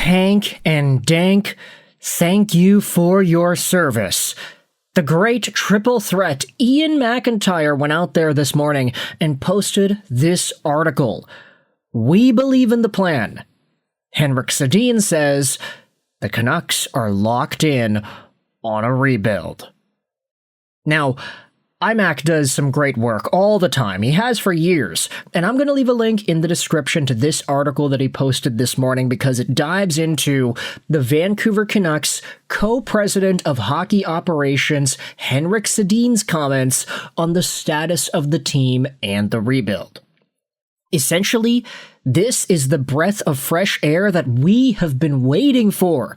Hank and Dank, thank you for your service. The great triple threat Ian McIntyre went out there this morning and posted this article. We believe in the plan. Henrik Sedin says the Canucks are locked in on a rebuild. Now, iMac does some great work all the time. He has for years. And I'm going to leave a link in the description to this article that he posted this morning because it dives into the Vancouver Canucks co-president of hockey operations, Henrik Sedin's comments on the status of the team and the rebuild. Essentially, this is the breath of fresh air that we have been waiting for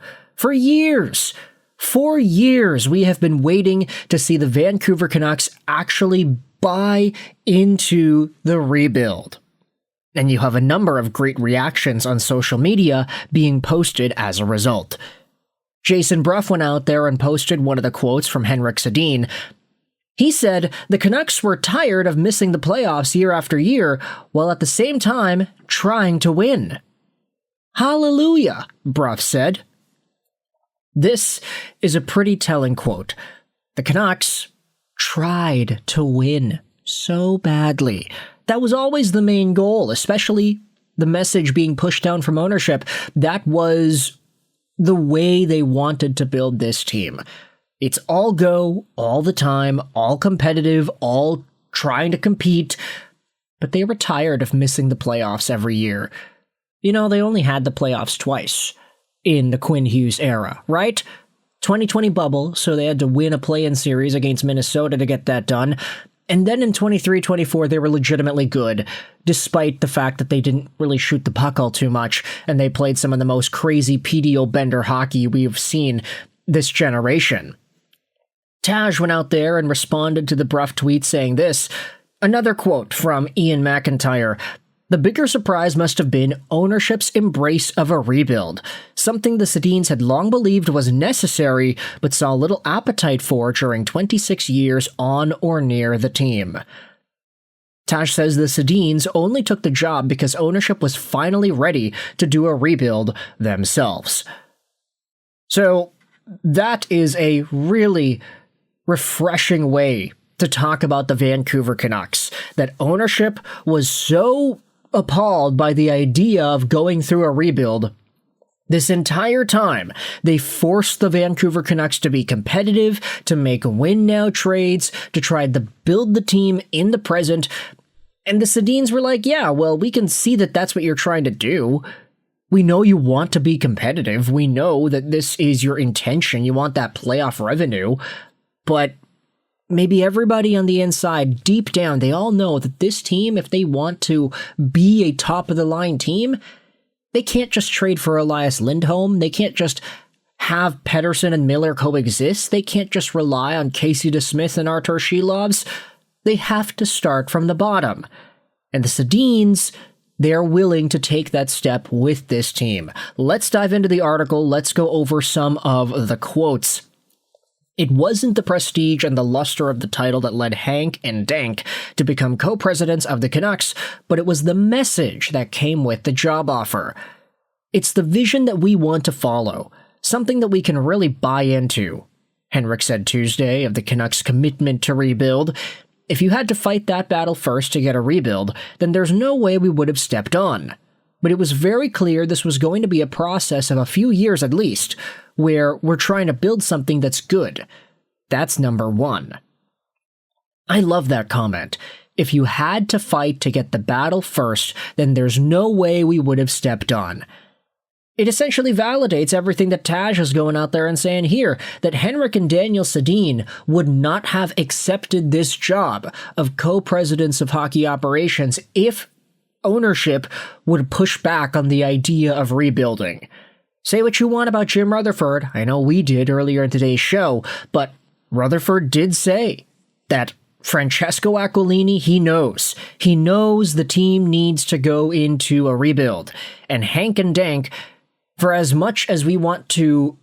years. For years, we have been waiting to see the Vancouver Canucks actually buy into the rebuild. And you have a number of great reactions on social media being posted as a result. Jason Bruff went out there and posted one of the quotes from Henrik Sedin. He said, the Canucks were tired of missing the playoffs year after year, while at the same time trying to win. Hallelujah, Bruff said. This is a pretty telling quote. The Canucks tried to win so badly. That was always the main goal, especially the message being pushed down from ownership. That was the way they wanted to build this team. It's all go, all the time, all competitive, all trying to compete, but they were tired of missing the playoffs every year. You know, they only had the playoffs twice in the Quinn Hughes era, right? 2020 bubble, so they had to win a play-in series against Minnesota to get that done. And then in 23-24, they were legitimately good, despite the fact that they didn't really shoot the puck all too much, and they played some of the most crazy PDO bender hockey we've seen this generation. Taj went out there and responded to the Bruff tweet saying this. Another quote from Ian McIntyre. The bigger surprise must have been ownership's embrace of a rebuild, something the Sedins had long believed was necessary but saw little appetite for during 26 years on or near the team. Taj says the Sedins only took the job because ownership was finally ready to do a rebuild themselves. So that is a really refreshing way to talk about the Vancouver Canucks, that ownership was so appalled by the idea of going through a rebuild. This entire time, they forced the Vancouver Canucks to be competitive, to make win-now trades, to try to build the team in the present. And the Sedins were like, yeah, well, we can see that that's what you're trying to do. We know you want to be competitive. We know that this is your intention. You want that playoff revenue. But maybe everybody on the inside, deep down, they all know that this team, if they want to be a top-of-the-line team, they can't just trade for Elias Lindholm. They can't just have Pettersson and Miller coexist. They can't just rely on Casey DeSmith and Artur Shilovs. They have to start from the bottom. And the Sedins, they're willing to take that step with this team. Let's dive into the article. Let's go over some of the quotes. It wasn't the prestige and the luster of the title that led Hank and Dank to become co-presidents of the Canucks, but it was the message that came with the job offer. It's the vision that we want to follow, something that we can really buy into, Henrik said Tuesday of the Canucks' commitment to rebuild. If you had to fight that battle first to get a rebuild, then there's no way we would have stepped on. But it was very clear this was going to be a process of a few years at least, where we're trying to build something that's good. That's number one. I love that comment. If you had to fight to get the battle first, then there's no way we would have stepped on. It essentially validates everything that Taj is going out there and saying here, that Henrik and Daniel Sedin would not have accepted this job of co-presidents of hockey operations if ownership would push back on the idea of rebuilding. Say what you want about Jim Rutherford, I know we did earlier in today's show, but Rutherford did say that Francesco Aquilini, he knows the team needs to go into a rebuild. And Hank and Dank, for as much as we want to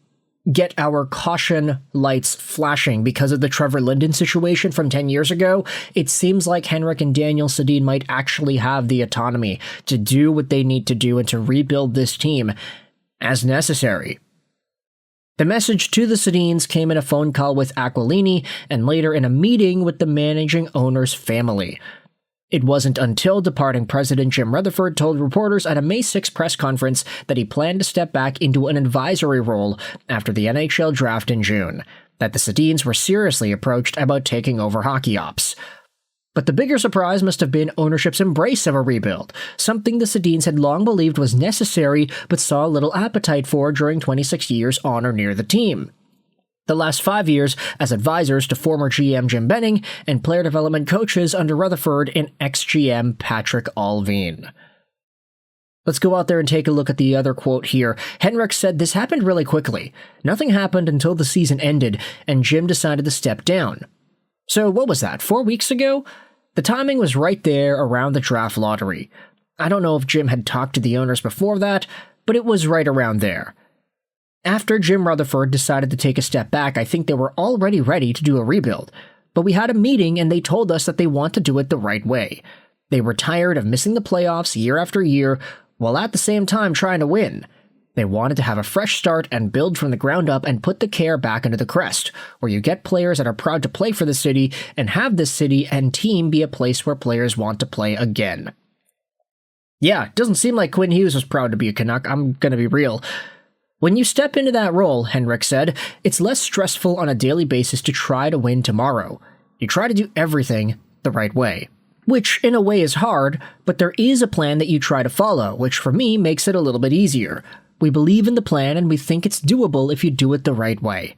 get our caution lights flashing because of the Trevor Linden situation from 10 years ago, it seems like Henrik and Daniel Sedin might actually have the autonomy to do what they need to do and to rebuild this team. as necessary. The message to the Sedins came in a phone call with Aquilini and later in a meeting with the managing owner's family. It wasn't until departing President Jim Rutherford told reporters at a May 6 press conference that he planned to step back into an advisory role after the NHL Draft in June, that the Sedins were seriously approached about taking over hockey ops. But the bigger surprise must have been ownership's embrace of a rebuild, something the Sedins had long believed was necessary but saw little appetite for during 26 years on or near the team. The last 5 years as advisors to former GM Jim Benning and player development coaches under Rutherford and ex-GM Patrick Allvin. Let's go out there and take a look at the other quote here. Henrik said this happened really quickly. Nothing happened until the season ended, and Jim decided to step down. So what was that, 4 weeks ago? The timing was right there around the draft lottery. I don't know if Jim had talked to the owners before that, but it was right around there. After Jim Rutherford decided to take a step back, I think they were already ready to do a rebuild. But we had a meeting and they told us that they want to do it the right way. They were tired of missing the playoffs year after year, while at the same time trying to win. They wanted to have a fresh start and build from the ground up and put the care back into the Crest, where you get players that are proud to play for the city and have this city and team be a place where players want to play again. Yeah, it doesn't seem like Quinn Hughes was proud to be a Canuck, I'm gonna be real. When you step into that role, Henrik said, it's less stressful on a daily basis to try to win tomorrow. You try to do everything the right way. Which, in a way, is hard, but there is a plan that you try to follow, which for me makes it a little bit easier. We believe in the plan and we think it's doable if you do it the right way.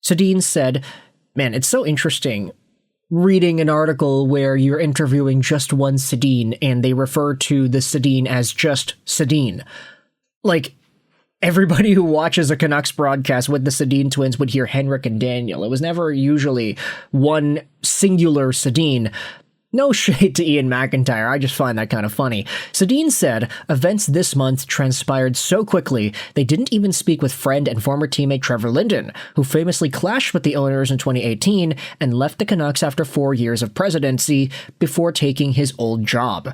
Sedin said, man, it's so interesting reading an article where you're interviewing just one Sedin and they refer to the Sedin as just Sedin. Like, everybody who watches a Canucks broadcast with the Sedin twins would hear Henrik and Daniel. It was never usually one singular Sedin. No shade to Ian McIntyre, I just find that kind of funny. Sedin said, events this month transpired so quickly, they didn't even speak with friend and former teammate Trevor Linden, who famously clashed with the owners in 2018 and left the Canucks after 4 years of presidency before taking his old job.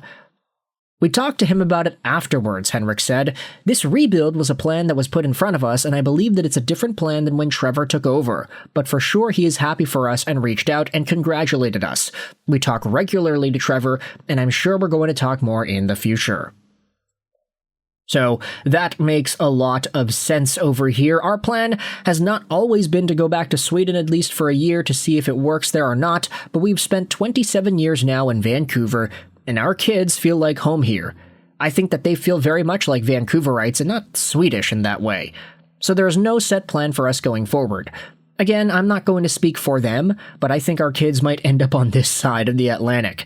We talked to him about it afterwards, Henrik said. This rebuild was a plan that was put in front of us, and I believe that it's a different plan than when Trevor took over. But for sure he is happy for us and reached out and congratulated us. We talk regularly to Trevor, and I'm sure we're going to talk more in the future. So that makes a lot of sense over here. Our plan has not always been to go back to Sweden at least for a year to see if it works there or not, but we've spent 27 years now in Vancouver, and our kids feel like home here. I think that they feel very much like Vancouverites and not Swedish in that way. So there is no set plan for us going forward. Again, I'm not going to speak for them, but I think our kids might end up on this side of the Atlantic.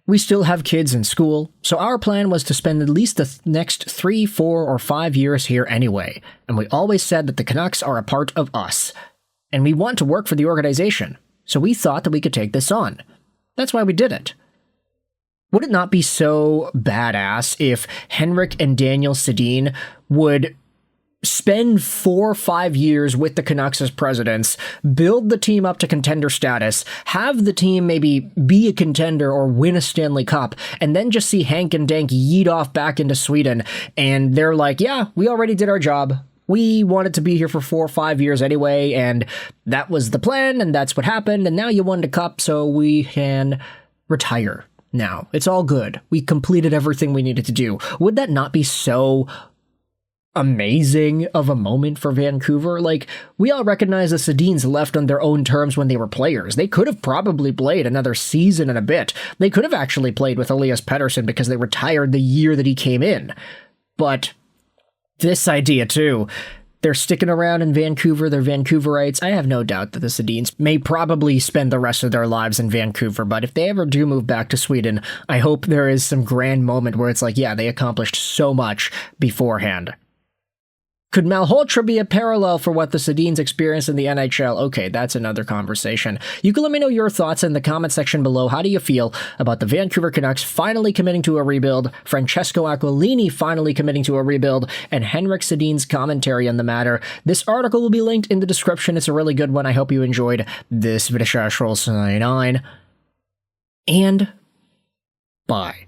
We still have kids in school, so our plan was to spend at least the next 3, 4, or 5 years here anyway, and we always said that the Canucks are a part of us. And we want to work for the organization, so we thought that we could take this on. That's why we did it. Would it not be so badass if Henrik and Daniel Sedin would spend 4 or 5 years with the Canucks as presidents, build the team up to contender status, have the team maybe be a contender or win a Stanley Cup, and then just see Hank and Dank yeet off back into Sweden, and they're like, yeah, we already did our job. We wanted to be here for 4 or 5 years anyway, and that was the plan, and that's what happened, and now you won the cup, so we can retire. Now, it's all good. We completed everything we needed to do. Would that not be so amazing of a moment for Vancouver? Like, we all recognize the Sedins left on their own terms when they were players. They could have probably played another season and a bit. They could have actually played with Elias Pettersson because they retired the year that he came in. But this idea, too, they're sticking around in Vancouver, they're Vancouverites. I have no doubt that the Sedins may probably spend the rest of their lives in Vancouver, but if they ever do move back to Sweden, I hope there is some grand moment where it's like, yeah, they accomplished so much beforehand. Could Malhotra be a parallel for what the Sedins experienced in the NHL? Okay, that's another conversation. You can let me know your thoughts in the comment section below. How do you feel about the Vancouver Canucks finally committing to a rebuild, Francesco Aquilini finally committing to a rebuild, and Henrik Sedin's commentary on the matter? This article will be linked in the description. It's a really good one. I hope you enjoyed this video. And bye.